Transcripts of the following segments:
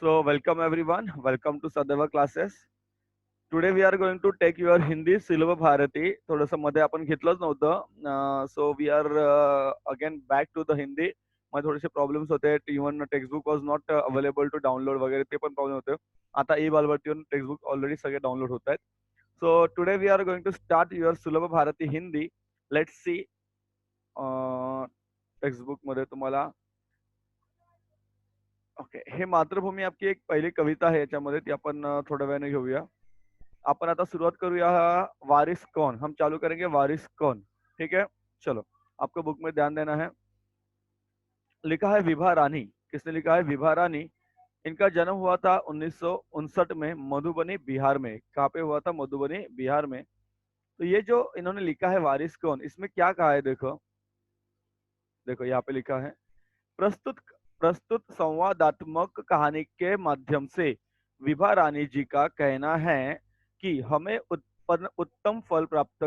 So welcome everyone. Welcome to Sadeva classes. Today we are going to take your Hindi Silva Bharati. थोडंसं मध्ये आपण घेतलंच नव्हतं. So we are again back to the Hindi. मध्ये थोडेसे problems होते. Even textbook was not available to download वगैरे ते पण प्रॉब्लेम होते. आता ई बालवरती येऊन टेक्स्टबुक ऑलरेडी सगळे डाउनलोड होत आहेत. So today we are going to start your Sulabh Bharati Hindi. Let's see textbook मध्ये तुम्हाला ओके हे मातृभूमी आपकी एक पहिली कविता आहे याच्यामध्ये ती आपण थोड्या वेळाने घेऊया. अपन आता शुरुआत करूया वारिस कौन. हम चालू करेंगे वारिस कौन. ठीक है, चलो आपको बुक में ध्यान देना है. लिखा है विभा रानी. किसने लिखा है? विभा रानी. इनका जन्म हुआ था 1959 में मधुबनी बिहार में. कहाँ पे हुआ था? मधुबनी बिहार में. तो ये जो इन्होंने लिखा है वारिस कौन, इसमें क्या कहा है देखो. देखो यहाँ पे लिखा है प्रस्तुत प्रस्तुत संवादात्मक कहानी के माध्यम से विभा रानी जी का कहना है कि हमें उत्तम फल प्राप्त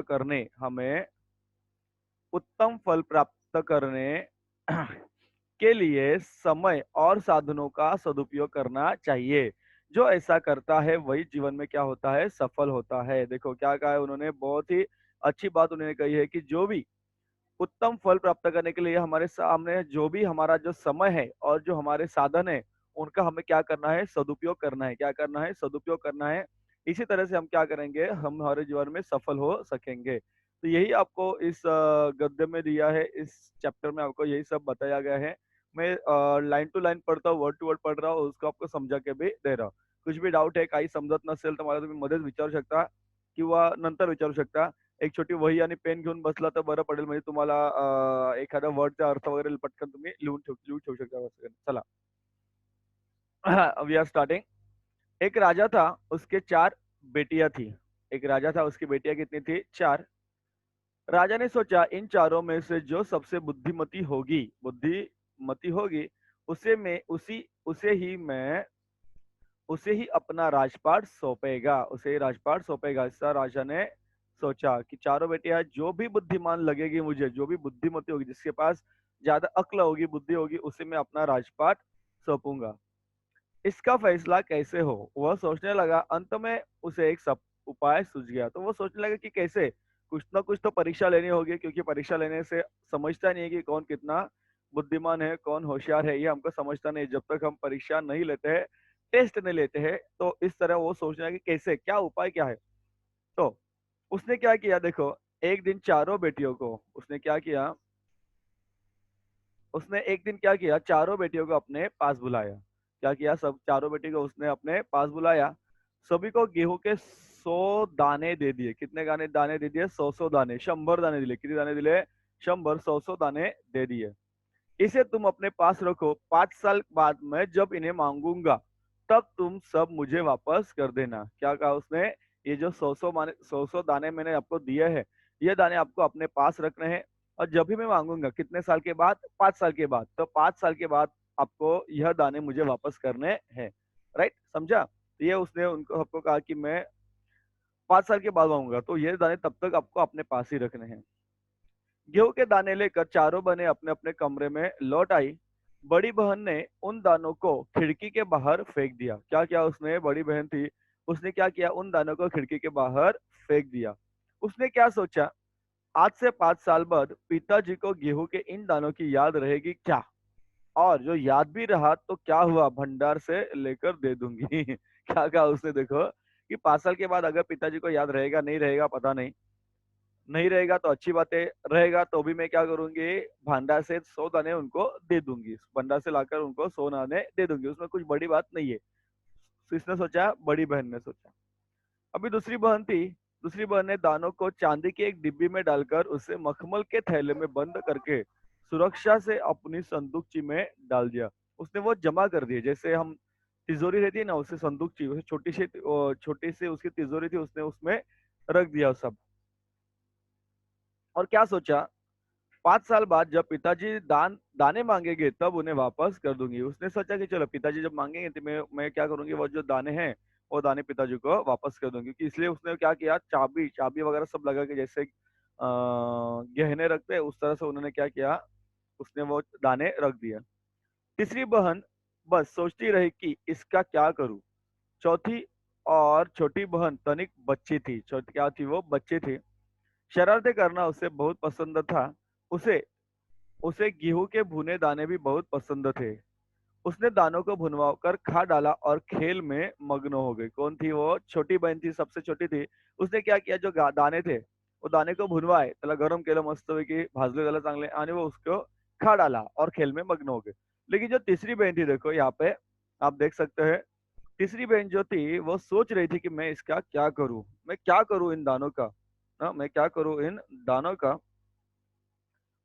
करने के लिए समय और साधनों का सदुपयोग करना चाहिए. जो ऐसा करता है वही जीवन में क्या होता है? सफल होता है. देखो क्या कहा है उन्होंने, बहुत ही अच्छी बात उन्होंने कही है कि जो भी उत्तम फल प्राप्त करने के लिए हमारे सामने जो भी हमारा जो समय है और जो हमारे साधन है उनका हमें क्या करना है? सदुपयोग करना है. क्या करना है? सदुपयोग करना है. इसी तरह से हम क्या करेंगे? हम हमारे जीवन में सफल हो सकेंगे. तो यही आपको इस गद्य में दिया है. इस चैप्टर में आपको यही सब बताया गया है. मैं लाइन टू लाइन पढ़ता हूँ, वर्ड टू वर्ड पढ़ रहा हूँ, उसको आपको समझा के भी दे रहा हूँ. कुछ भी डाऊट आहे, काही समजत नसेल तर मला तुम्ही मध्येच विचारू शकता किंवा नंतर विचारू शकता. एक छोटी वही आणि पेन घेऊन बसला तर बरं पडेल, म्हणजे तुम्हाला एखाद्या वर्डचा अर्थ वगैरे पटकन तुम्ही लिहून ठेवू शकता. चला वी आर स्टार्टिंग. एक राजा था, उसके 4 बेटियां थी. एक राजा था, उसकी बेटियां कितनी थी? 4. राजा ने सोचा इन चारों में से जो सबसे बुद्धिमती होगी उसे ही अपना राजपाट सौंपेगा. ऐसा राजा ने सोचा कि चारों बेटियां जो भी बुद्धिमान लगेगी मुझे, जो भी बुद्धिमती होगी, जिसके पास ज्यादा अक्ल होगी, बुद्धि होगी, उसे मैं अपना राजपाट सौंपूंगा. इसका फैसला कैसे हो वह सोचने लगा. अंत में उसे एक सब उपाय सूझ गया. तो वो सोचने लगा कि कैसे, कुछ ना कुछ तो परीक्षा लेनी होगी, क्योंकि परीक्षा लेने से समझता नहीं है कि कौन कितना बुद्धिमान है, कौन होशियार है, ये हमको समझता नहीं जब तक हम परीक्षा नहीं लेते हैं, टेस्ट नहीं लेते हैं. तो इस तरह वो सोचना है कि कैसे, क्या उपाय क्या है. तो उसने क्या किया देखो, एक दिन चारों बेटियों को उसने क्या किया, उसने एक दिन क्या किया, चारों बेटियों को अपने पास बुलाया. क्या किया, सब चारों बेटी को उसने अपने पास बुलाया. सभी को गेहूं के 100 दाने दे दिए. कितने दाने दे दिए? 100 दाने. 100 दाने दिले. कितने दाने दिले? 100 दाने दे दिए. इसे तुम अपने पास रखो. 5 साल बाद मैं जब इन्हें मांगूंगा तब तुम सब मुझे वापस कर देना. क्या कहा उसने? ये जो 100 दाने मैंने आपको दिए हैं, ये दाने आपको अपने पास रखने हैं. और जब भी मैं मांगूंगा, कितने साल के बाद? 5 साल के बाद. तो 5 साल के बाद आपको यह दाने मुझे वापस करने हैं. राइट, समझा? ये उसने उनको सबको कहा कि मैं 5 साल के बाद मांगूंगा, तो ये दाने तब तक आपको अपने पास ही रखने हैं. गेहूं के दाने लेकर चारों बहनें अपने अपने कमरे में लौट आई. बड़ी बहन ने उन दानों को खिड़की के बाहर फेंक दिया. क्या किया उसने? बड़ी बहन थी, उसने क्या किया? उन दानों को खिड़की के बाहर फेंक दिया. उसने क्या सोचा, आज से 5 साल बाद पिताजी को गेहूं के इन दानों की याद रहेगी क्या, और जो याद भी रहा तो क्या हुआ, भंडार से लेकर दे दूंगी. क्या कहा उसने देखो, कि 5 साल के बाद अगर पिताजी को याद रहेगा नहीं रहेगा पता नहीं, नहीं रहेगा तो अच्छी बात है, रहेगा तो भी मैं क्या करूंगी, भंडार से 100 दाने उनको दे दूंगी. भंडार से लाकर उनको 100 दाने दे दूंगी, उसमें कुछ बड़ी बात नहीं है. इसने सोचा, बड़ी बहन ने सोचा. अभी दूसरी बहन थी. दूसरी बहन ने दानों को चांदी की एक डिब्बी में डालकर उसे मखमल के थैले में बंद करके सुरक्षा से अपनी संदूकची में डाल दिया. उसने वो जमा कर दिए, जैसे हम तिजोरी रहती है ना, उससे संदूकची, वैसे छोटी सी उसकी तिजोरी थी, उसने उसमें रख दिया सब. और क्या सोचा, 5 साल बाद जब पिताजी दाने मांगेंगे तब उन्हें वापस कर दूंगी. उसने सोचा कि चलो पिताजी जब मांगेंगे तो मैं क्या करूंगी, वो जो दाने हैं वो दाने पिताजी को वापस कर दूंगी. क्योंकि इसलिए उसने क्या किया, चाबी चाबी वगैरह सब लगा के, जैसे गहने रखते हैं उस तरह से उन्होंने क्या किया, उसने वो दाने रख दिया. तीसरी बहन बस सोचती रही कि इसका क्या करूं। चौथी और छोटी बहन तनिक बच्ची थी। छोटी क्या थी, वो बच्ची थी। शरारतें करना उसे बहुत पसंद था। उसे उसे गेहूं के भुने दाने भी बहुत पसंद थे। उसने दानों को भुनवा कर खा डाला और खेल में मग्न हो गई। कौन थी वो? छोटी बहन थी, सबसे छोटी थी। उसने क्या किया, जो दाने थे वो दाने को भुनवाए, त्याला गरम केलं मस्तपैकी, भाजले त्याला चांगले, आणि वो उसको खा डाला और खेल में मग्न हो गए। लेकिन जो तीसरी बहन थी, देखो यहाँ पे आप देख सकते हैं, तीसरी बहन जो थी वो सोच रही थी कि मैं इसका क्या करूं, मैं क्या करूं इन दानों का, ना मैं क्या करूं इन दानों का,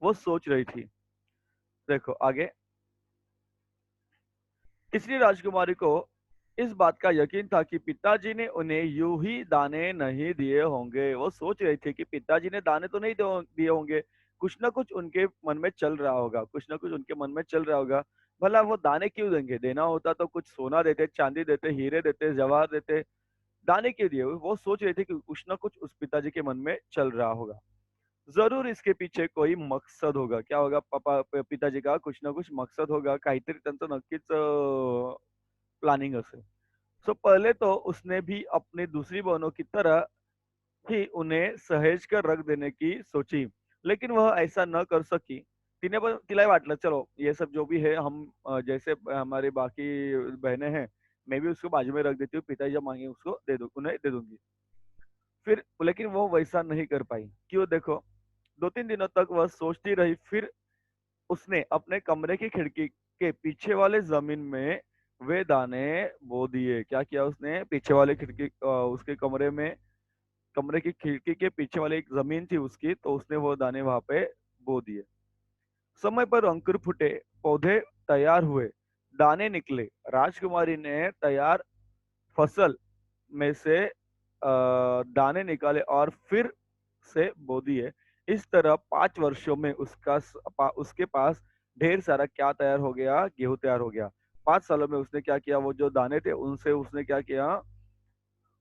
वो सोच रही थी। देखो आगे। तीसरी राजकुमारी को इस बात का यकीन था कि पिताजी ने उन्हें यूं ही दाने नहीं दिए होंगे। वो सोच रही थी कि पिताजी ने दाने तो नहीं दिए होंगे, कुछ ना कुछ उनके मन में चल रहा होगा, कुछ ना कुछ उनके मन में चल रहा होगा। भला वो दाने क्यों देंगे? देना होता तो कुछ सोना देते, चांदी देते, हीरे देते, जवाहर देते। दाने क्यों दिए? वो सोच रही थी कि कुछ ना कुछ उस पिताजी के मन में चल रहा होगा। जरूर इसके पीछे कोई मकसद होगा। क्या होगा? पिताजी का कुछ ना कुछ मकसद होगा, काहीतरी त्यांचं नक्कीच प्लानिंग असेल। सो पहले तो उसने भी अपनी दूसरी बहनों की तरह ही उन्हें सहेज कर रख देने की सोची, लेकिन वह ऐसा न कर सकी। तिने पण तिलाही वाटलं चलो ये सब जो भी है हम जैसे हमारे बाकी बहनें हैं, मैं भी उसको बाजू में रख देती हूँ, पिताजी जब मांगे उसको दे दू उन्हें दे दूंगी। फिर लेकिन वो वैसा नहीं कर पाई। क्यों? देखो, 2-3 दिनों तक वह सोचती रही। फिर उसने अपने कमरे की खिड़की के पीछे वाले जमीन में वे दाने बो दिए। क्या किया उसने? पीछे वाले खिड़की उसके कमरे की खिड़की के पीछे वाली एक जमीन थी उसकी, तो उसने वो दाने वहां पे बो दिए। समय पर अंकुर फूटे, पौधे तैयार हुए, दाने निकले। राजकुमारी ने तैयार फसल में से दाने निकाले और फिर से बो दिए। इस तरह 5 वर्षों में उसके पास ढेर सारा क्या तैयार हो गया? गेहूं तैयार हो गया। 5 सालों में उसने क्या किया? वो जो दाने थे उनसे उसने क्या किया?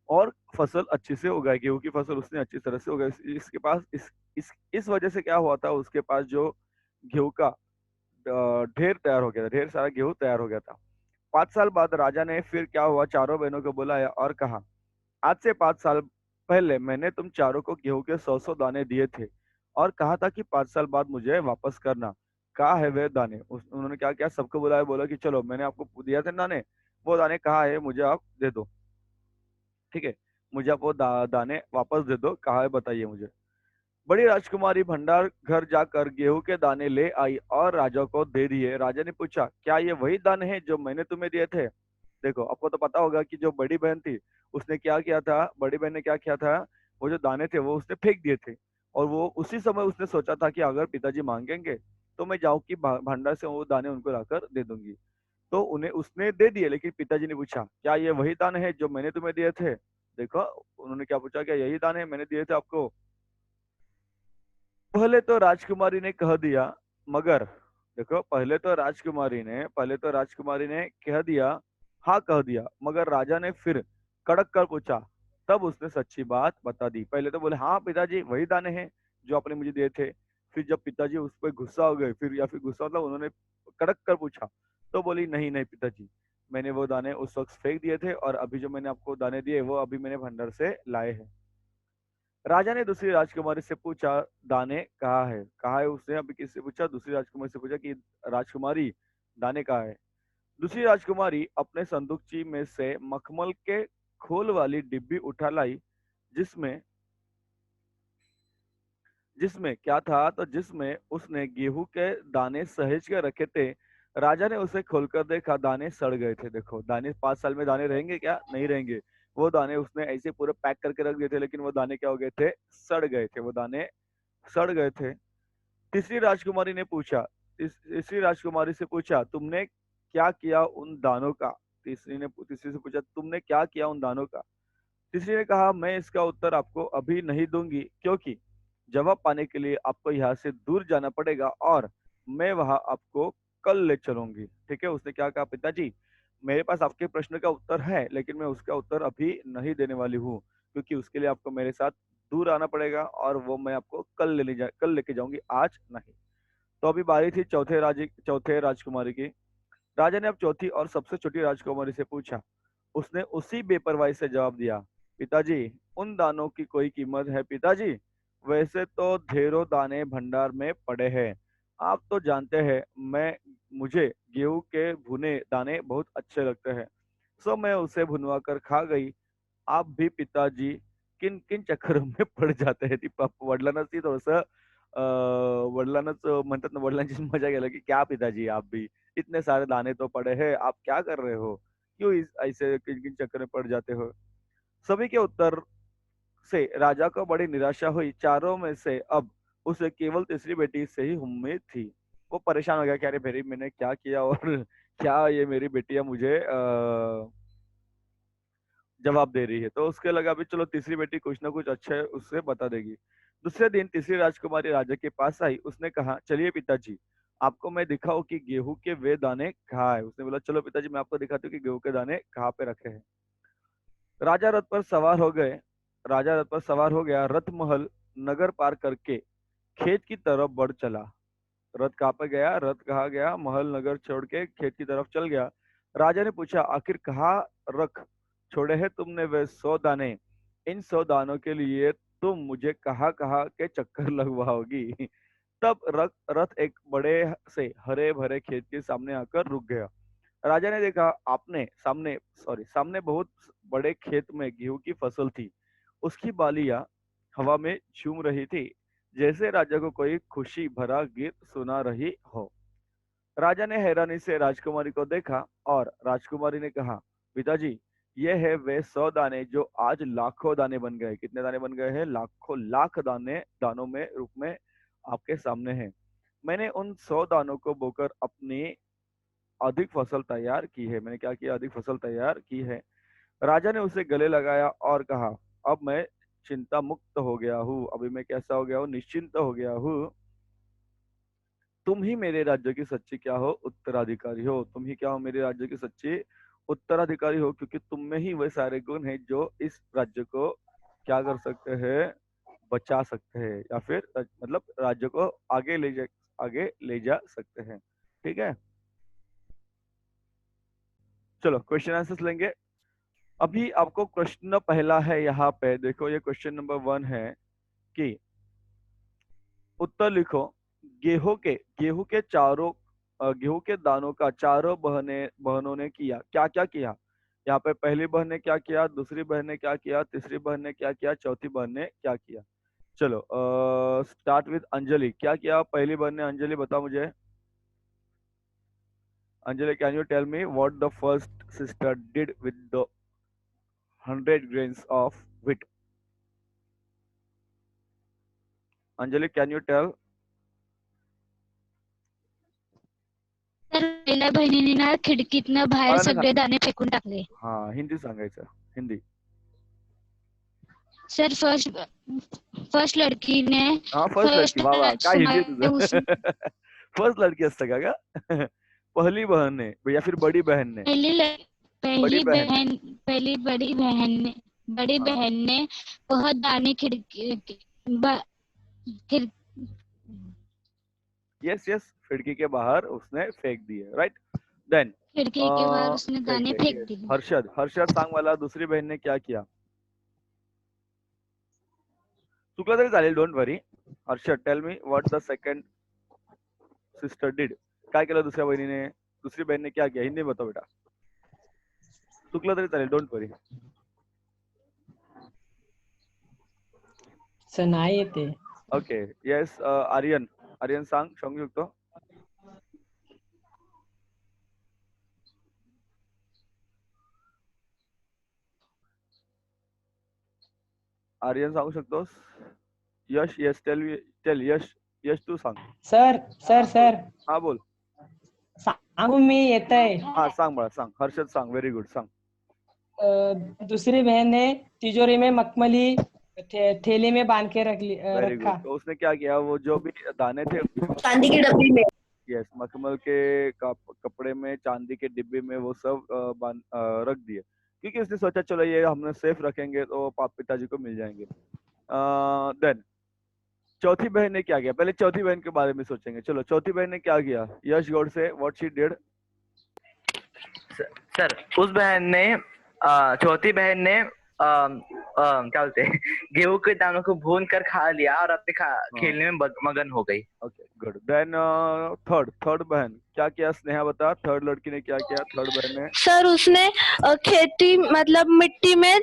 और फसल अच्छी से उगाई। गेहूं की फसल उसने अच्छी तरह से उगाई। इसके पास इस वजह से क्या हुआ था, उसके पास जो गेहूं का ढेर तैयार हो गया था, ढेर सारा गेहूं तैयार हो गया था। 5 साल बाद राजा ने फिर क्या हुआ, चारों बहनों को बुलाया और कहा, आज से 5 साल पहले मैंने तुम चारों को गेहूं के 100-100 दाने दिए थे और कहा था कि 5 साल बाद मुझे वापस करना। कहा है वे दाने? उन्होंने क्या किया, सबको बुलाया, बोला कि चलो मैंने आपको दिया था दाने, वो दाने कहाँ है, मुझे आप दे दो। ठीक है, मुझे आप वो दाने वापस दे दो, कहाँ है बताइए मुझे। बड़ी राजकुमारी भंडार घर जाकर गेहूं के दाने ले आई और राजा को दे दिए। राजा ने पूछा, क्या ये वही दाने हैं जो मैंने तुम्हें दिए थे? देखो, आपको तो पता होगा कि जो बड़ी बहन थी उसने क्या किया था, बड़ी बहन ने क्या किया था, वो जो दाने थे वो उसने फेंक दिए थे। और वो उसी समय उसने सोचा था कि अगर पिताजी मांगेंगे तो मैं जाऊं कि भंडार से वो दाने उनको लाकर दे दूंगी। तो उन्हें उसने दे दिए, लेकिन पिताजी ने पूछा, क्या ये वही दाने हैं जो मैंने तुम्हें दिए थे? देखो, उन्होंने क्या पूछा, क्या यही दाने मैंने दिए थे आपको? पहले तो राजकुमारी ने कह दिया, मगर देखो, पहले तो राजकुमारी ने कह दिया, हाँ कह दिया, मगर राजा ने फिर कड़क कर पूछा। तब उसने सच्ची बात बता दी। पहले तो बोले हाँ पिताजी वही दाने हैं जो आपने मुझे दिए थे। फिर जब पिताजी उस पर गुस्सा हो गए, फिर या फिर गुस्सा मतलब उन्होंने कड़क कर पूछा, तो बोली नहीं नहीं पिताजी, मैंने वो दाने उस वक्त फेंक दिए थे और अभी जो मैंने आपको दाने दिए वो अभी मैंने भंडार से लाए हैं। राजा ने दूसरी राजकुमारी से पूछा, दाने कहाँ है उसने अभी किससे पूछा? दूसरी राजकुमारी से पूछा कि राजकुमारी, दाने कहाँ है? दूसरी राजकुमारी अपने संदूकची में से मखमल के खोल वाली डिब्बी उठा लाई, जिसमें जिसमें क्या था, तो जिसमें उसने गेहूं के दाने सहेज कर रखे थे। राजा ने उसे खोलकर देखा, दाने सड़ गए थे। देखो, दाने 5 साल में दाने रहेंगे क्या? नहीं रहेंगे। वो दाने उसने ऐसे पूरे पैक करके रख दिए थे, लेकिन वो दाने क्या हो गए थे? सड़ गए थे, वो दाने सड़ गए थे। तीसरी राजकुमारी ने पूछा, तीसरी राजकुमारी से पूछा, तुमने क्या किया उन दानों का? तीसरी से पूछा, तुमने क्या किया उन दानों का? तीसरी ने कहा, मैं इसका उत्तर आपको अभी नहीं दूंगी, क्योंकि जवाब पाने के लिए आपको यहाँ से दूर जाना पड़ेगा और मैं वहां आपको कल ले चलूंगी। ठीक है, उसने क्या कहा, पिताजी मेरे पास आपके प्रश्न का उत्तर है, लेकिन मैं उसका उत्तर अभी नहीं देने वाली हूँ, क्योंकि उसके लिए आपको मेरे साथ दूर आना पड़ेगा और वो मैं आपको कल लेके जाऊंगी, आज नहीं। तो अभी बारी थी चौथे राजकुमारी की। राजा ने अब चौथी और सबसे छोटी राजकुमारी से पूछा। उसने उसी बेपरवाही से जवाब दिया, पिताजी, उन दानों की कोई कीमत है पिताजी? वैसे तो ढेरों दाने भंडार में पड़े हैं। आप तो जानते हैं मुझे गेहूं के भुने दाने बहुत अच्छे लगते हैं, सो मैं उसे भुनवा कर खा गई। आप भी पिताजी किन किन चक्करों में पड़ जाते हैं? ती वडिलांनाच ती थोडंसं वडिलांनाच म्हणतात ना, वडिलांची मजा घ्यायला की क्या पिताजी आप भी इतने सारे दाने तो पड़े हैं, आप क्या कर रहे हो? क्यों ऐसे किन किन चक्कर में पड़ जाते हो? सभी के उत्तर से राजा को बड़ी निराशा हुई। चारों में से अब उसे केवल तीसरी बेटी से ही उम्मीद थी। वो परेशान हो गया कि अरे मेरी मैंने क्या किया और क्या ये मेरी बेटियां मुझे जवाब दे रही है। तो उसके लगा अभी चलो तीसरी बेटी कुछ ना कुछ अच्छे उससे बता देगी। दूसरे दिन तीसरी राजकुमारी राजा के पास आई। उसने कहा, चलिए पिताजी, आपको मैं दिखाऊं कि गेहूं के वे दाने कहाँ है। उसने बोला, चलो पिताजी मैं आपको दिखाती हूँ कि गेहूं के दाने कहाँ पे रखे हैं। राजा रथ पर सवार हो गए। राजा रथ पर सवार हो गया। रथ महल नगर पार करके खेत की तरफ बढ़ चला। रथ कहाँ पे गया? रथ कहाँ गया? महल नगर छोड़ के खेत की तरफ चल गया। राजा ने पूछा, आखिर कहाँ रख छोड़े हैं तुमने वे 100 दाने? इन 100 दानों के लिए तुम मुझे कहाँ कहाँ के चक्कर लगवाओगी? तब रथ एक बड़े से हरे भरे खेत के सामने आकर रुक गया। राजा ने देखा, आपने सामने सॉरी सामने बहुत बड़े खेत में गेहूं की फसल थी। उसकी बालियां हवा में झूम रही थी, जैसे राजा को कोई खुशी भरा गीत सुना रही हो। राजा ने हैरानी से राजकुमारी को देखा और राजकुमारी ने कहा, पिताजी, ये है वे 100 दाने जो आज लाखों दाने बन गए। कितने दाने बन गए हैं? लाखों लाख दाने दानों में रूप में आपके सामने हैं। मैंने उन 100 दानों को बोकर अपनी अधिक फसल तैयार की है। मैंने क्या किया? अधिक फसल तैयार की है। राजा ने उसे गले लगाया और कहा, अब मैं चिंता मुक्त हो गया हूँ। अभी मैं कैसा हो गया हूँ? निश्चिंत हो गया हूँ। तुम ही मेरे राज्य की सच्ची क्या हो? उत्तराधिकारी हो। तुम ही क्या हो? मेरे राज्य की सच्ची उत्तराधिकारी हो, क्योंकि तुम में ही वे सारे गुण हैं जो इस राज्य को क्या कर सकते हैं? बचा सकते हैं, या फिर मतलब राज्य को आगे ले जा सकते हैं। ठीक है, चलो क्वेश्चन आंसर्स लेंगे। अभी आपको प्रश्न पहला है यहाँ पे, देखो ये क्वेश्चन नंबर 1 है कि उत्तर लिखो। गेहूं के चारों गेहूं के दानों का चारों बहनों ने किया क्या क्या किया? यहाँ पे पहली बहन ने क्या किया, दूसरी बहन ने क्या किया, तीसरी बहन ने क्या किया, चौथी बहन ने क्या किया? चलो स्टार्ट विद अंजलि। क्या किया पहली बहन ने? अंजलि बताओ मुझे। Anjali, can you tell me what the first sister did with the 100 grains of wheat? Anjali, can you tell? तर पहिल्या बहिणीने ना खिडकीतनं बाहेर मला नाही सगळे सांगायचं. दाणे फेकून टाकले. हाँ हिंदी सांगायचं. हिंदी. सर फर्स्ट लड़की ने हाँ फर्स्ट लड़की. फर्स्ट वाह वाह, काय हिंदी आहे राजकुमार तुझं? फर्स्ट लड़की असतं का? पहली बहन ने या फिर बड़ी बहन ने? बड़ी बहन ने. पहली बड़ी हाँ. बहन ने बहुत दाने खिड़ यस यस, खिड़की के बाहर उसने फेक दिए. राइट. देन खिड़की के बाहर उसने फेक दाने दिए. फेंक यस. दिए. हर्षद सांग मला दूसरी बहन ने क्या किया? चुकलं तरी चालेल, don't worry. Harshad, tell me what the second sister did. काय केलं दुसऱ्या बहिणीने? दुसरी बहन ने क्या किया? हिंदी में बताओ बेटा. चुकलं तरी चालेल, डोंट वरी. सर नाही येते. ओके. येस. आर्यन सांगू शकतो? आर्यन सांगू शकतोस? यश, यस, टेल यश तू सांग. सर हा बोल. सांगू मी येतंय. हा सांग बाळा, सांग. हर्षद सांग. व्हेरी गुड, सांग. दूसरी बहन ने तिजोरी में मखमली थैली में बांध के वेरी गुड. रखा. तो उसने क्या किया? वो जो भी दाने थे चांदी की डब्बी में. यस, मखमल के कपड़े में, चांदी के डिब्बे में वो सब रख दिए, क्योंकि उसने सोचा चलो ये हमने सेफ रखेंगे तो पिताजी को मिल जाएंगे. देन चौथी बहन ने क्या किया? पहले चौथी बहन के बारे में सोचेंगे. चलो चौथी बहन ने क्या किया? यश गौड़ से व्हाट शी डिड. सर उस बहन ने चौथी बहन ने क्या बोलते हैं गेहूं के दानों को भून कर खा लिया और अपने खेलने में मगन हो गई। Okay good. देन थर्ड बहन क्या किया? स्नेहा बता, थर्ड लड़की ने क्या किया? थर्ड बहन ने सर उसने खेती मतलब मिट्टी में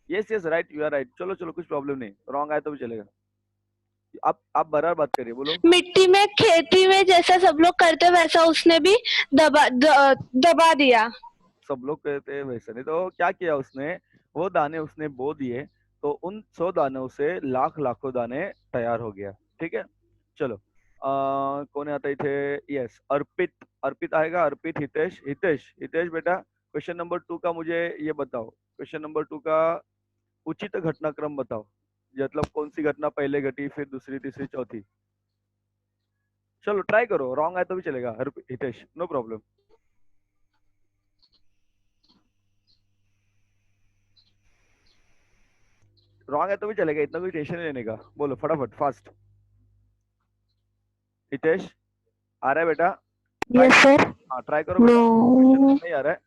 yes yes right, you are right. चलो चलो कुछ प्रॉब्लम नहीं, रॉन्ग आए तो भी चलेगा। आप बराबर बात करिए, बोलो। मिट्टी में खेती में जैसा सब लोग करते वैसा उसने भी दबा दिया। सब लोग कहते हैं वैसे नहीं, तो क्या किया उसने? वो दाने उसने बो दिए, तो उन 100 दानों से लाखों दाने तैयार हो गया। ठीक है, चलो कौन आता ही थे? यस अर्पित, अर्पित आएगा। अर्पित, हितेश, हितेश बेटा क्वेश्चन नंबर 2 का मुझे ये बताओ। क्वेश्चन नंबर 2 का उचित घटनाक्रम बताओ, मतलब कौन सी घटना पहले घटी, फिर दूसरी, तीसरी, चौथी। चलो ट्राई करो, रॉन्ग आए तो भी चलेगा। Hitesh no problem. रॉन्ग है तो भी चलेगा, इतना कोई टेंशन नहीं लेने का। बोलो फटाफट फास्ट। हितेश आ रहा है बेटा? Yes sir. हाँ ट्राई करो बेटा। नो नहीं आ रहा है।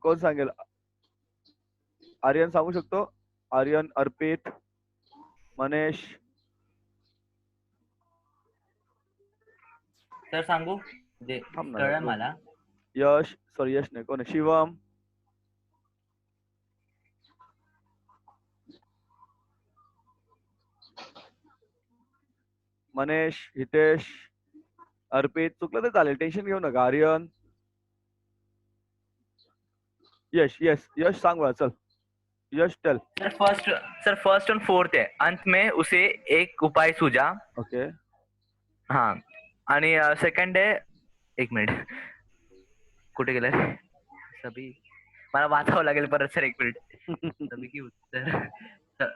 कोण सांगेल? आर्यन सांगू शकतो? आर्यन, अर्पित, मनेश? सर सांगू थांब ना कळलं यार, मला। यश, सॉरी यश नाही, कोण आहे? शिवम, मनेश, हितेश, अर्पित चुकलं तर चालेल, टेन्शन घेऊ नका। आर्यन, यश यश यश सांग मला, चल यश टेल। सर फर्स्ट और फोर्थ है, अंत में उसे एक उपाय सूझा। ओके हाँ आणि सेकंड आहे, एक मिनिट कुठे गेलाय सभी, मला वाचावं लागेल परत सर, एक मिनिट। सभी की उत्तर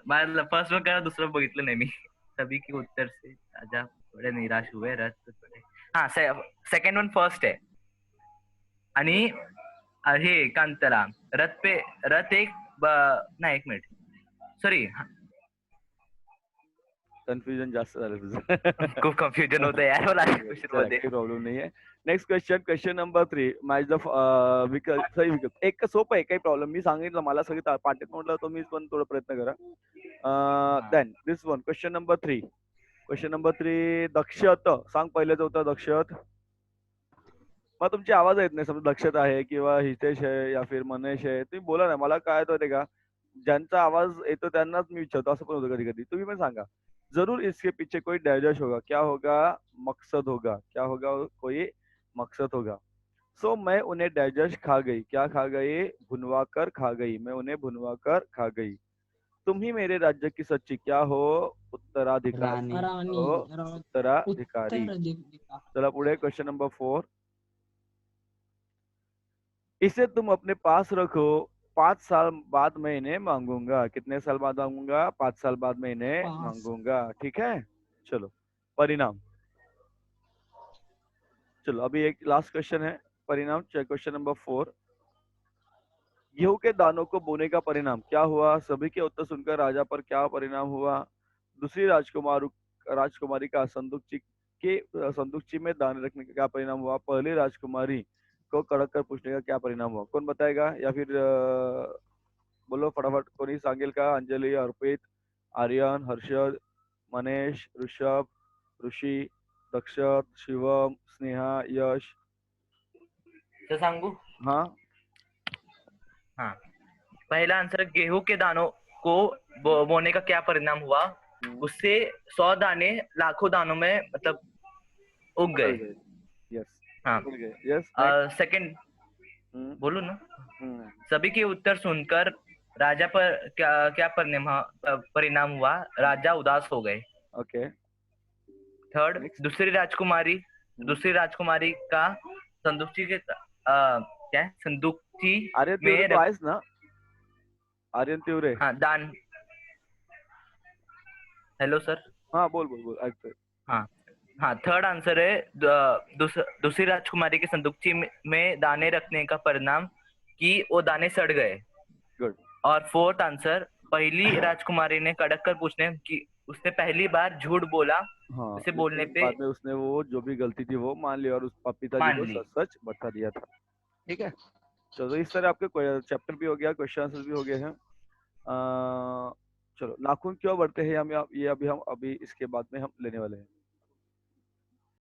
मला फर्स्ट वन करा, दुसरं बघितलं नाही मी। सभी की उत्तर से राजा थोडे निराश हुए, रथ थोडे, हाँ सेकंड वन फर्स्ट आहे। आणि हे कांतरा रथ एक नाही, एक मिनिट सॉरी, कन्फ्युजन जास्त झालं तुझं। खूप कन्फ्युजन होतं यार मला क्वेश्चन मध्ये। काही प्रॉब्लेम नाही आहे। Next question, question number 3 match the सही विकल्प। एक सोपं आहे, काही प्रॉब्लेम, मी सांगितलं मला सगळं पाठीत म्हटलं, तो मी पण थोडं प्रयत्न करा। Then this one question number 3, question number 3 दक्षत सांग, पहिलेच होतं दक्षत। मग तुमची आवाज येत नाही, समजा दक्षत आहे किंवा हितेश आहे या फिर मनेश आहे, तुम्ही बोला ना, मला काय होते का ज्यांचा आवाज येतो त्यांनाच मी विचारतो, असं पण होतं कधी कधी। तुम्ही पण सांगा। जरूर इसके पीछे कोई डायजेस्ट होगा, क्या होगा? मकसद होगा, क्या होगा? कोई मकसद होगा। सो मैं उन्हें डाइजेस्ट खा गई, क्या खा गई? भुनवा कर खा गई, मैं उन्हें भुनवा कर खा गई। तुम ही मेरे राज्य की सच्ची क्या हो? उत्तराधिकारी रानी हो, उत्तराधिकारी। उत्तराधिकारी। चला पुढे, क्वेश्चन नंबर 4, इसे तुम अपने पास रखो, 5 साल बाद मैं इन्हें मांगूंगा। कितने साल बाद मांगूंगा? 5 साल बाद मैं इन्हें 5 मांगूंगा। ठीक है, चलो परिणाम। चलो अभी एक लास्ट क्वेश्चन है, परिणाम। क्वेश्चन नंबर 4, गेहूं के दानों को बोने का परिणाम क्या हुआ? सभी के उत्तर सुनकर राजा पर क्या परिणाम हुआ? दूसरी राजकुमारी का संदूकची में दाने रखने का क्या परिणाम हुआ? पहली राजकुमारी को कड़क कर पूछने का क्या परिणाम हुआ? कौन बताएगा? या फिर बोलो फटाफट, कोणी सांगेल का? अंजलि, अर्पित, आर्यन, हर्षद, मनेश, ऋषभ, ऋषि, दक्षत, शिवम, स्नेहा, यश? तर सांगू? हाँ हाँ, पहला आंसर, गेहूं के दानों को बोने का क्या परिणाम हुआ? उससे 100 दाने लाखों दानों में मतलब उग गए। यस हाँ यस। सेकंड बोलू ना, सभी के उत्तर सुनकर राजा पर क्या परिणाम हुआ? राजा उदास हो गए। ओके। थर्ड, दूसरी राजकुमारी का संदूकची के क्या संदूकची आर्यन तिवरे तो आहेस ना? आर्यन तिवरे? हाँ दान। Hello sir. हाँ बोल बोल बोल, ऐकतोय। हाँ हाँ, थर्ड आंसर है दूसरी राजकुमारी की संदूकची में दाने रखने का परिणाम कि वो दाने सड़ गए। गुड। और फोर्थ आंसर, पहली राजकुमारी ने कड़क कर पूछने कि उसने पहली बार झूठ बोला हाँ उसे बोलने लेकिन पे बाद में उसने वो जो भी गलती थी वो मान ली और उस पिताजी मान को ली। सच सच बता दिया था। ठीक है, चलो इस तरह आपके चैप्टर भी हो गया, क्वेश्चन आंसर भी हो गए हैं। चलो नाखून क्यों बढ़ते हैं हम ये अभी इसके बाद में हम लेने वाले हैं।